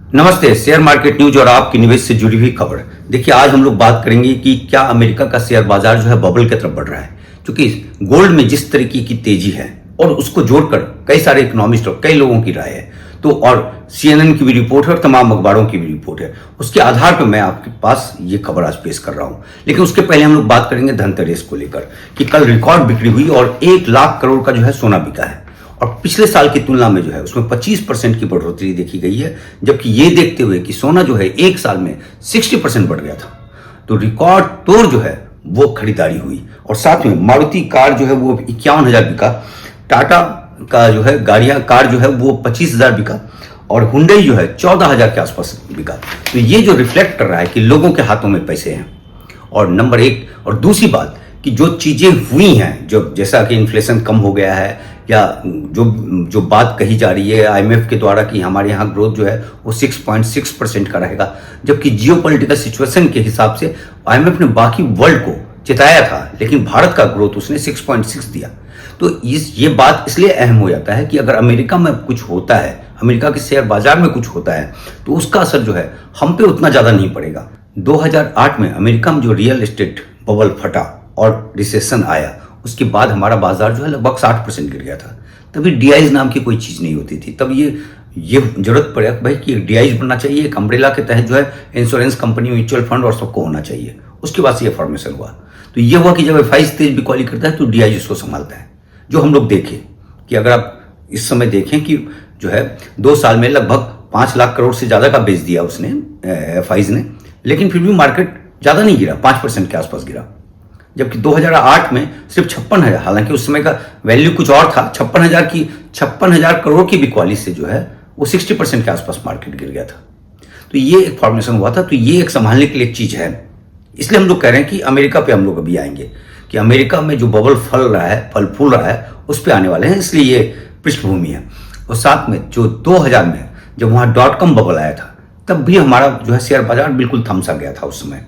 नमस्ते। Share market news और आपकी निवेश से जुड़ी हुई खबर। देखिए, आज हम लोग बात करेंगे कि क्या अमेरिका का शेयर बाजार जो है बबल की तरफ बढ़ रहा है, क्योंकि गोल्ड में जिस तरीके की तेजी है और उसको जोड़कर कई सारे इकोनॉमिस्ट और कई लोगों की राय है, तो और सीएनएन की भी रिपोर्ट है और तमाम अखबारों की भी रिपोर्ट है, उसके आधार पर मैं आपके पास ये खबर आज पेश कर रहा हूं। लेकिन उसके पहले हम लोग बात करेंगे धनतेरस को लेकर कि कल रिकॉर्ड बिक्री हुई और 1 लाख करोड़ का जो है सोना बिका है और पिछले साल की तुलना में जो है उसमें 25% की बढ़ोतरी देखी गई है, जबकि ये देखते हुए कि सोना जो है एक साल में 60% बढ़ गया था, तो रिकॉर्ड तोड़ जो है वो खरीदारी हुई। और साथ में मारुति कार जो है वो 51,000 बिका, टाटा का जो है गाड़ियां कार जो है वो 25,000 बिका और हुंडई जो है 14,000 के आसपास बिका। तो ये जो रिफ्लेक्ट कर रहा है कि लोगों के हाथों में पैसे हैं। और नंबर एक, और दूसरी बात कि जो चीजें हुई हैं, जो जैसा कि इन्फ्लेशन कम हो गया है या जो बात कही जा रही है आईएमएफ के द्वारा कि हमारे यहाँ ग्रोथ जो है वो 6.6% का रहेगा, जबकि जियोपॉलिटिकल सिचुएशन के हिसाब से आईएमएफ ने बाकी वर्ल्ड को चिताया था, लेकिन भारत का ग्रोथ उसने 6.6 दिया। तो ये बात इसलिए अहम हो जाता है कि अगर अमेरिका में कुछ होता है, अमेरिका के शेयर बाजार में कुछ होता है, तो उसका असर जो है हम पे उतना ज्यादा नहीं पड़ेगा। 2008 में अमेरिका में जो रियल एस्टेट बबल फटा और रिसेशन आया, उसके बाद हमारा बाजार जो है लगभग 60% गिर गया था। तभी डीआईज नाम की कोई चीज नहीं होती थी। तब ये जरूरत पड़ा भाई कि एक डीआईज बनना चाहिए, एक अम्ब्रेला के तहत जो है इंश्योरेंस कंपनी, म्यूचुअल फंड और सबको होना चाहिए। उसके बाद से ये फॉर्मेशन हुआ। तो ये हुआ कि जब एफआईज तेज बिकवाली करता है तो डीआईज उसको संभालता है। जो हम लोग देखें कि अगर आप इस समय देखें कि जो है 2 साल में लगभग 5 लाख करोड़ से ज्यादा का बेच दिया उसने, एफआईज ने, लेकिन फिर भी मार्केट ज्यादा नहीं गिरा, 5% के आसपास गिरा। जबकि 2008 में सिर्फ 56,000, हालांकि उस समय का वैल्यू कुछ और था, 56,000 करोड़ की बिकवाली से जो है वो 60% के आसपास मार्केट गिर गया था। तो ये एक फॉर्मेशन हुआ था। तो ये एक संभालने के लिए एक चीज है। इसलिए हम लोग कह रहे हैं कि अमेरिका पे हम लोग अभी आएंगे कि अमेरिका में जो बबल फल फूल रहा है उस पर आने वाले हैं, इसलिए ये पृष्ठभूमि है। और साथ में जो 2000 में जब वहां .com बबल आया था, तब भी हमारा जो है शेयर बाजार बिल्कुल थमसा गया था उस समय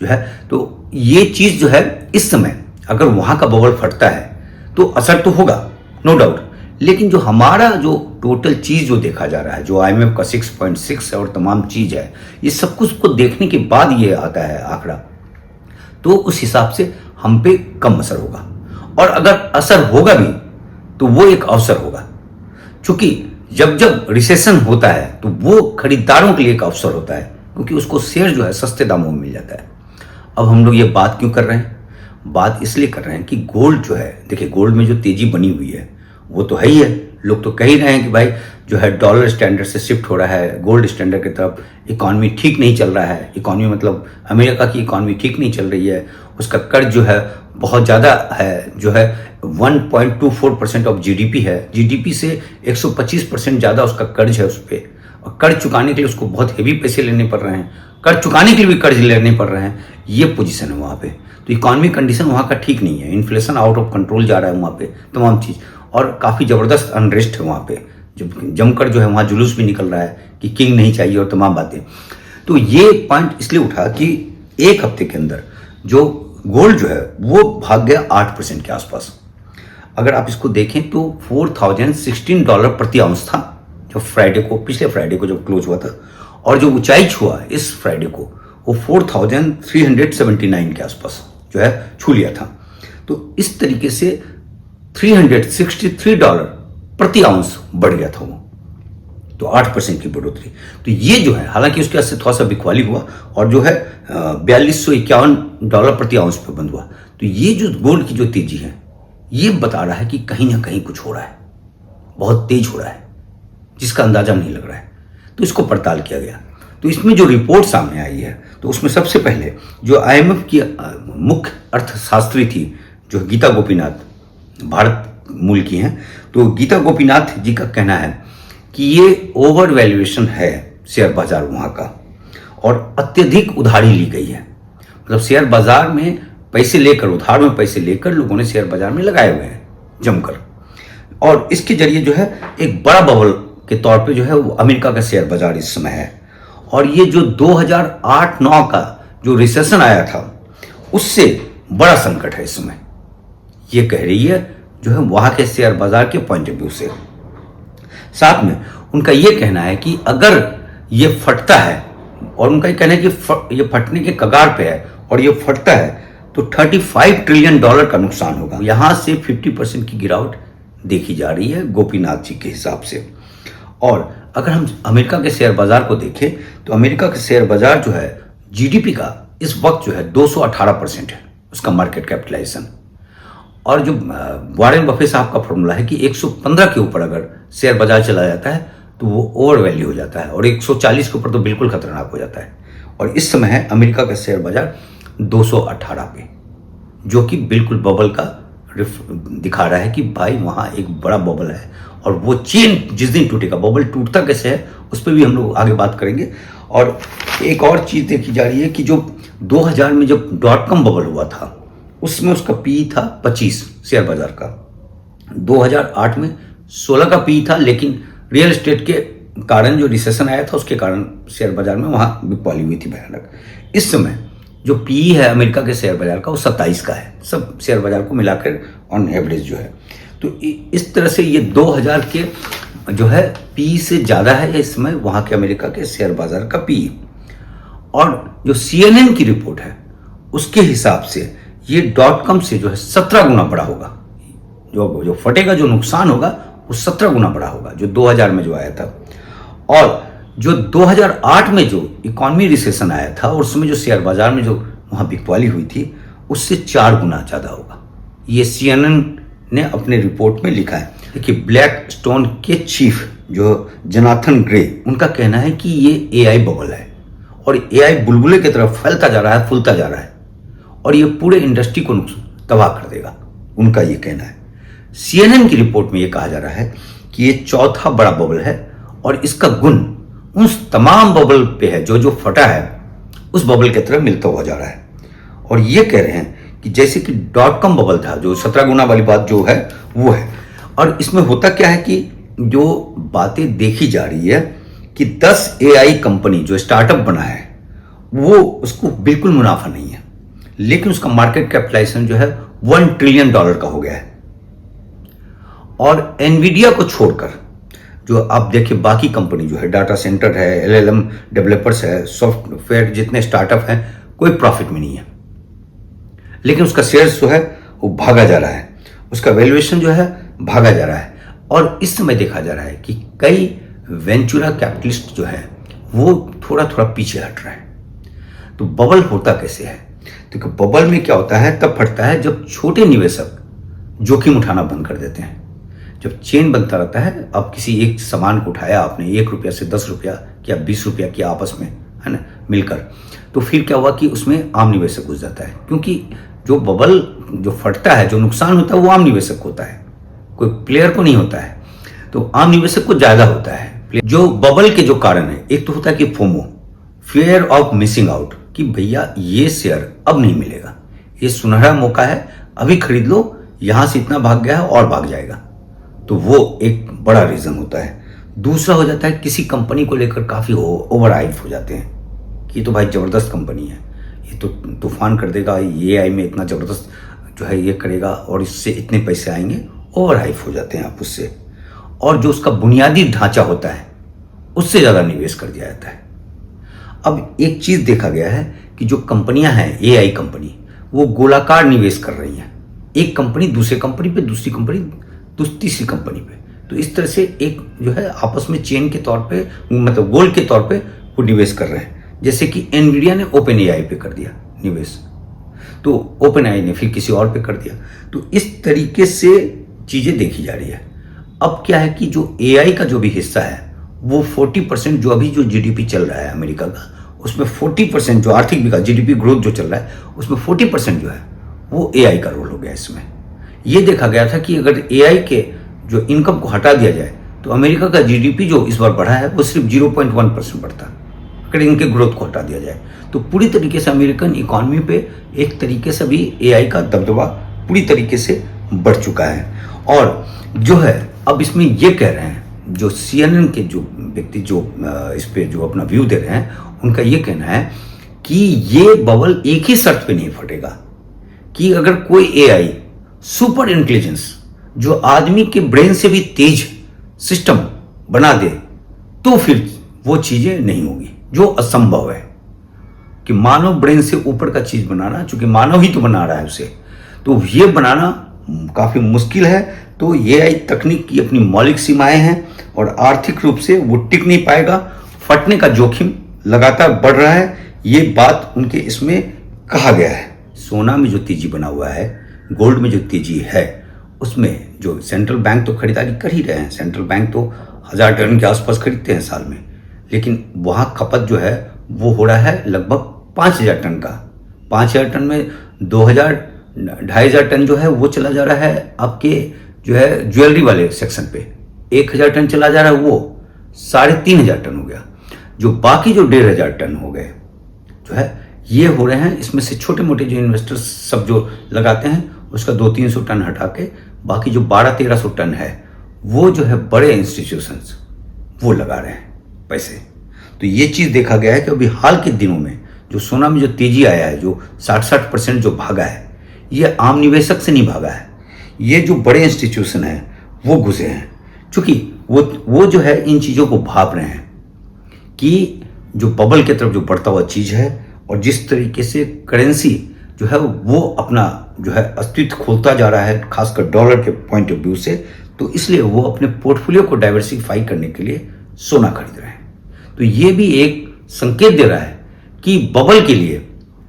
जो है। तो ये चीज जो है इस समय अगर वहां का बबल फटता है तो असर तो होगा, नो डाउट, लेकिन जो हमारा जो टोटल चीज जो देखा जा रहा है, जो आईएमएफ का 6.6 है और तमाम चीज है, ये सब कुछ को देखने के बाद ये आता है आंकड़ा, तो उस हिसाब से हम पे कम असर होगा। और अगर असर होगा भी तो वो एक अवसर होगा, क्योंकि जब रिसेशन होता है तो वो खरीदारों के लिए एक अवसर होता है, क्योंकि उसको शेयर जो है सस्ते दामों में मिल जाता है। अब हम लोग ये बात क्यों कर रहे हैं? बात इसलिए कर रहे हैं कि गोल्ड जो है, देखिए गोल्ड में जो तेजी बनी हुई है वो तो है ही है। लोग तो कह ही रहे हैं कि भाई जो है डॉलर स्टैंडर्ड से शिफ्ट हो रहा है गोल्ड स्टैंडर्ड की तरफ, इकॉनमी ठीक नहीं चल रहा है। इकॉनमी मतलब अमेरिका की इकॉनमी ठीक नहीं चल रही है, उसका कर्ज जो है बहुत ज़्यादा है, जो है 1.24% ऑफ जीडीपी है, जीडीपी से 125% ज़्यादा उसका कर्ज है उस पर, और कर्ज चुकाने के लिए उसको बहुत हेवी पैसे लेने पड़ रहे हैं, कर्ज चुकाने के लिए भी कर्ज लेने पड़ रहे हैं। ये पोजीशन है वहाँ पे। तो इकॉनमी कंडीशन वहाँ का ठीक नहीं है, इन्फ्लेशन आउट ऑफ कंट्रोल जा रहा है वहाँ पे, तमाम चीज़, और काफ़ी ज़बरदस्त अनरेस्ट है वहाँ पे, जब जमकर जो है वहाँ जुलूस भी निकल रहा है कि किंग नहीं चाहिए और तमाम बातें। तो ये पॉइंट इसलिए उठा कि एक हफ्ते के अंदर जो गोल्ड जो है वो भाग गया 8% के आसपास। अगर आप इसको देखें तो $4,016 प्रति आउंस था जो फ्राइडे को, पिछले फ्राइडे को जब क्लोज हुआ था, और जो ऊंचाई छुआ इस फ्राइडे को वो 4,379 के आसपास जो है छू लिया था। तो इस तरीके से $363 प्रति आउंस बढ़ गया था वो, तो 8% की बढ़ोतरी। तो ये जो है, हालांकि उसके से थोड़ा सा बिकवाली हुआ और जो है $4,251 प्रति आउंस पे बंद हुआ। तो ये जो गोल्ड की जो तेजी है ये बता रहा है कि कहीं ना कहीं कुछ हो रहा है, बहुत तेज हो रहा है, जिसका अंदाजा नहीं लग रहा है। तो इसको पड़ताल किया गया। तो इसमें जो रिपोर्ट सामने आई है तो उसमें सबसे पहले जो आईएमएफ की मुख्य अर्थशास्त्री थी, जो गीता गोपीनाथ, भारत मूल की हैं, तो गीता गोपीनाथ जी का कहना है कि ये ओवर वैल्यूएशन है शेयर बाजार वहाँ का, और अत्यधिक उधारी ली गई है। मतलब शेयर बाजार में पैसे लेकर, उधार में पैसे लेकर लोगों ने शेयर बाजार में लगाए हुए हैं जमकर, और इसके जरिए जो है एक बड़ा बबल के तौर पे जो है वो अमेरिका का शेयर बाजार इस समय है। और ये जो 2008-9 का जो रिसेशन आया था उससे बड़ा संकट है इस समय, ये कह रही है जो है वहां के शेयर बाजार के पॉइंट ऑफ व्यू से। साथ में उनका यह कहना है कि अगर ये फटता है, और उनका ये कहना है कि ये फटने के कगार पे है और ये फटता है तो $35 ट्रिलियन का नुकसान होगा। यहां से 50% की गिरावट देखी जा रही है गोपीनाथ जी के हिसाब से। और अगर हम अमेरिका के शेयर बाजार को देखें तो अमेरिका के शेयर बाजार जो है जीडीपी का इस वक्त जो है 218% है उसका मार्केट कैपिटलाइजेशन। और जो वॉरेन बफे साहब का फॉर्मूला है कि 115 के ऊपर अगर शेयर बाजार चला जाता है तो वो ओवर वैल्यू हो जाता है, और 140 के ऊपर तो बिल्कुल खतरनाक हो जाता है। और इस समय है अमेरिका का शेयर बाजार 218 पे, जो कि बिल्कुल बबल का दिखा रहा है कि भाई वहाँ एक बड़ा बबल है, और वो चेन जिस दिन टूटेगा, बबल टूटता कैसे है उस पर भी हम लोग आगे बात करेंगे। और एक और चीज़ देखी जा रही है कि जो 2000 में जब .com बबल हुआ था उसमें उसका पी था 25 शेयर बाजार का, 2008 में 16 का पी था, लेकिन रियल एस्टेट के कारण जो रिसेशन आया था उसके कारण शेयर बाजार में वहाँ बिकवाली हुई थी भयानक। इस समय जो पी है अमेरिका के शेयर बाजार का वो 27 का है, सब शेयर बाजार को मिलाकर ऑन एवरेज जो है। तो इस तरह से ये 2000 के जो है पी से ज़्यादा है इस समय वहाँ के अमेरिका के शेयर बाजार का पी। और जो CNN की रिपोर्ट है उसके हिसाब से ये .com से जो है 17 गुना बड़ा होगा, जो फटेगा, जो नुकसान होगा वो 17 गुना बड़ा होगा जो 2000 में जो आया था। और जो 2008 में जो इकोनॉमी रिसेशन आया था और उसमें जो शेयर बाजार में जो वहाँ बिकवाली हुई थी उससे 4 गुना ज़्यादा होगा। ये CNN ने अपने रिपोर्ट में लिखा है। देखिए, ब्लैक स्टोन के चीफ जो जोनाथन ग्रे, उनका कहना है कि ये AI बबल है और AI बुलबुले की तरफ फैलता जा रहा है, फूलता जा रहा है, और ये पूरे इंडस्ट्री को तबाह कर देगा, उनका ये कहना है। CNN की रिपोर्ट में ये कहा जा रहा है कि ये चौथा बड़ा बबल है और इसका गुण उस तमाम बबल पे है जो फटा है उस बबल की तरह मिलता हुआ जा रहा है। और ये कह रहे हैं कि जैसे कि .com बबल था, जो 17 गुना वाली बात जो है वो है। और इसमें होता क्या है कि जो बातें देखी जा रही है कि 10 AI कंपनी जो स्टार्टअप बना है वो उसको बिल्कुल मुनाफा नहीं है, लेकिन उसका मार्केट कैपिटलाइजेशन जो है $1 ट्रिलियन का हो गया है। और एनवीडिया को छोड़कर जो आप देखिए बाकी कंपनी जो है, डाटा सेंटर है, LLM डेवलपर्स है, सॉफ्टवेयर जितने स्टार्टअप हैं, कोई प्रॉफिट में नहीं है, लेकिन उसका शेयर्स जो है वो भागा जा रहा है, उसका वैल्यूएशन जो है भागा जा रहा है। और इस समय देखा जा रहा है कि कई वेंचुरा कैपिटलिस्ट जो है वो थोड़ा थोड़ा पीछे हट रहे हैं। तो बबल होता कैसे है? तो बबल में क्या होता है, तब फटता है जब छोटे निवेशक जोखिम उठाना बंद कर देते हैं। जब चेन बनता रहता है, अब किसी एक सामान को उठाया आपने, 1 रुपया से 10 रुपया या 20 रुपया किया आपस में, है ना, मिलकर, तो फिर क्या हुआ कि उसमें आम निवेशक घुस जाता है, क्योंकि जो बबल जो फटता है, जो नुकसान होता है वो आम निवेशक को होता है, कोई प्लेयर को नहीं होता है। तो आम निवेशक को ज्यादा होता है। जो बबल के जो कारण है, एक तो होता है कि FOMO, fear of missing out, कि भैया ये शेयर अब नहीं मिलेगा, ये सुनहरा मौका है, अभी खरीद लो, यहां से इतना भाग गया है और भाग जाएगा, तो वो एक बड़ा रीजन होता है। दूसरा हो जाता है किसी कंपनी को लेकर काफी ओवर हाइप हो जाते हैं कि तो भाई जबरदस्त कंपनी है, ये तो तूफान कर देगा, ये AI में इतना जबरदस्त जो है ये करेगा और इससे इतने पैसे आएंगे, ओवर हाइप हो जाते हैं आप उससे। और जो उसका बुनियादी ढांचा होता है उससे ज्यादा निवेश कर दिया जाता है। अब एक चीज देखा गया है कि जो कंपनियां हैं AI कंपनी, वो गोलाकार निवेश कर रही हैं, एक कंपनी दूसरे कंपनी पे, दूसरी कंपनी तीसरी कंपनी पे। तो इस तरह से एक जो है आपस में चेन के तौर पे, मतलब गोल के तौर पे वो निवेश कर रहे हैं। जैसे कि एनवीडिया ने OpenAI पे कर दिया निवेश, तो OpenAI ने फिर किसी और पे कर दिया। तो इस तरीके से चीजें देखी जा रही है। अब क्या है कि जो AI का जो भी हिस्सा है वो 40%, जो अभी जो GDP चल रहा है अमेरिका का, उसमें 40% जो आर्थिक विकास, GDP ग्रोथ जो चल रहा है उसमें 40% जो है वो AI का रोल हो गया। इसमें ये देखा गया था कि अगर AI के जो इनकम को हटा दिया जाए तो अमेरिका का GDP जो इस बार बढ़ा है वो सिर्फ 0.1% बढ़ता, अगर इनके ग्रोथ को हटा दिया जाए। तो पूरी तरीके से अमेरिकन इकोनॉमी पे एक तरीके से भी AI का दबदबा पूरी तरीके से बढ़ चुका है। और जो है अब इसमें ये कह रहे हैं जो CNN के जो व्यक्ति जो इस पे जो अपना व्यू दे रहे हैं, उनका ये कहना है कि ये बबल एक ही शर्त पे नहीं फटेगा, कि अगर कोई AI सुपर इंटेलिजेंस जो आदमी के ब्रेन से भी तेज सिस्टम बना दे तो फिर वो चीजें नहीं होगी जो असंभव है। कि मानव ब्रेन से ऊपर का चीज बनाना, चूंकि मानव ही तो बना रहा है उसे, तो ये बनाना काफी मुश्किल है। तो एआई तकनीक की अपनी मौलिक सीमाएं हैं और आर्थिक रूप से वो टिक नहीं पाएगा, फटने का जोखिम लगातार बढ़ रहा है, ये बात उनके इसमें कहा गया है। सोना में जो तेजी बना हुआ है, गोल्ड में जो तेजी है, उसमें जो सेंट्रल बैंक तो खरीदारी कर ही रहे हैं, सेंट्रल बैंक तो 1000 टन के आसपास खरीदते हैं साल में, लेकिन वहां खपत जो है वो हो रहा है लगभग 5000 टन का। 5000 टन में 2500 टन जो है वो चला जा रहा है आपके जो है ज्वेलरी वाले सेक्शन पे, 1000 टन चला जा रहा है, वो 3500 टन हो गया। जो बाकी जो 1500 टन हो गए जो है ये हो रहे हैं, इसमें से छोटे मोटे जो इन्वेस्टर्स सब जो लगाते हैं उसका 200-300 टन हटा के बाकी जो 1200-1300 टन है वो जो है बड़े इंस्टीट्यूशंस वो लगा रहे हैं पैसे। तो ये चीज देखा गया है कि अभी हाल के दिनों में जो सोना में जो तेजी आया है, जो 60% जो भागा है, ये आम निवेशक से नहीं भागा है, ये जो बड़े इंस्टीट्यूशन है वो घुसे हैं। चूंकि वो जो है इन चीजों को भाप रहे हैं कि जो बबल की तरफ जो बढ़ता हुआ चीज है और जिस तरीके से करेंसी जो है वो अपना जो है अस्तित्व खोलता जा रहा है, खासकर डॉलर के पॉइंट ऑफ व्यू से, तो इसलिए वो अपने पोर्टफोलियो को डाइवर्सिफाई करने के लिए सोना खरीद रहे हैं। तो ये भी एक संकेत दे रहा है कि बबल के लिए,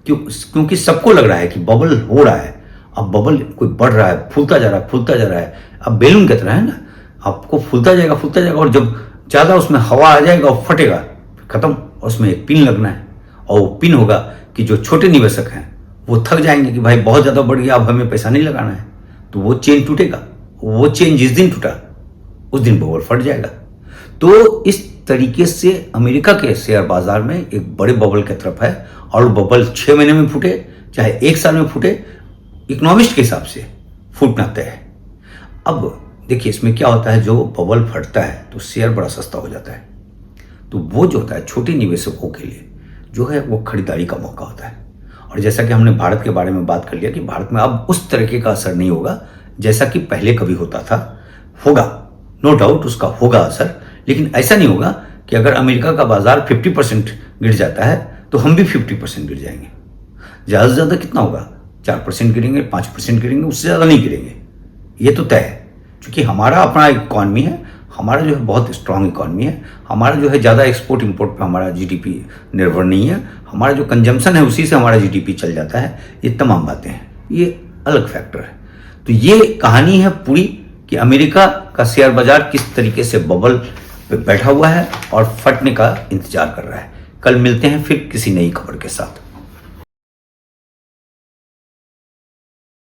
क्योंकि सबको लग रहा है कि बबल हो रहा है, अब बबल कोई बढ़ रहा है, फूलता जा रहा है, फूलता जा रहा है। अब बैलून की तरह है ना, आपको फूलता जाएगा और जब ज्यादा उसमें हवा आ जाएगा और फटेगा, खत्म। उसमें एक पिन लगना है और वो पिन होगा कि जो छोटे निवेशक हैं वो थक जाएंगे कि भाई बहुत ज्यादा बढ़ गया, अब हमें पैसा नहीं लगाना है, तो वो चेन टूटेगा। वो चेन जिस दिन टूटा उस दिन बबल फट जाएगा। तो इस तरीके से अमेरिका के शेयर बाजार में एक बड़े बबल की तरफ है, और बबल 6 महीने में फूटे चाहे 1 साल में फूटे, इकोनॉमिस्ट के हिसाब से फूटना तय है। अब देखिए इसमें क्या होता है, जो बबल फटता है तो शेयर बड़ा सस्ता हो जाता है, तो वो जो होता है छोटे निवेशकों के लिए जो है वो खरीदारी का मौका होता है। और जैसा कि हमने भारत के बारे में बात कर लिया कि भारत में अब उस तरीके का असर नहीं होगा जैसा कि पहले कभी होता था। होगा, नो डाउट उसका होगा असर, लेकिन ऐसा नहीं होगा कि अगर अमेरिका का बाजार 50% गिर जाता है तो हम भी 50% गिर जाएंगे। ज्यादा से ज्यादा कितना होगा, 4% गिरेंगे, 5% गिरेंगे, उससे ज्यादा नहीं गिरेंगे, ये तो तय है। क्योंकि हमारा अपना इकॉनमी है, हमारा जो है बहुत स्ट्रांग इकॉनमी है, हमारा जो है ज़्यादा एक्सपोर्ट इंपोर्ट पे हमारा जीडीपी निर्भर नहीं है, हमारा जो कंजम्पशन है उसी से हमारा जीडीपी चल जाता है। ये तमाम बातें हैं, ये अलग फैक्टर है। तो ये कहानी है पूरी कि अमेरिका का शेयर बाजार किस तरीके से बबल पे बैठा हुआ है और फटने का इंतजार कर रहा है। कल मिलते हैं फिर किसी नई खबर के साथ।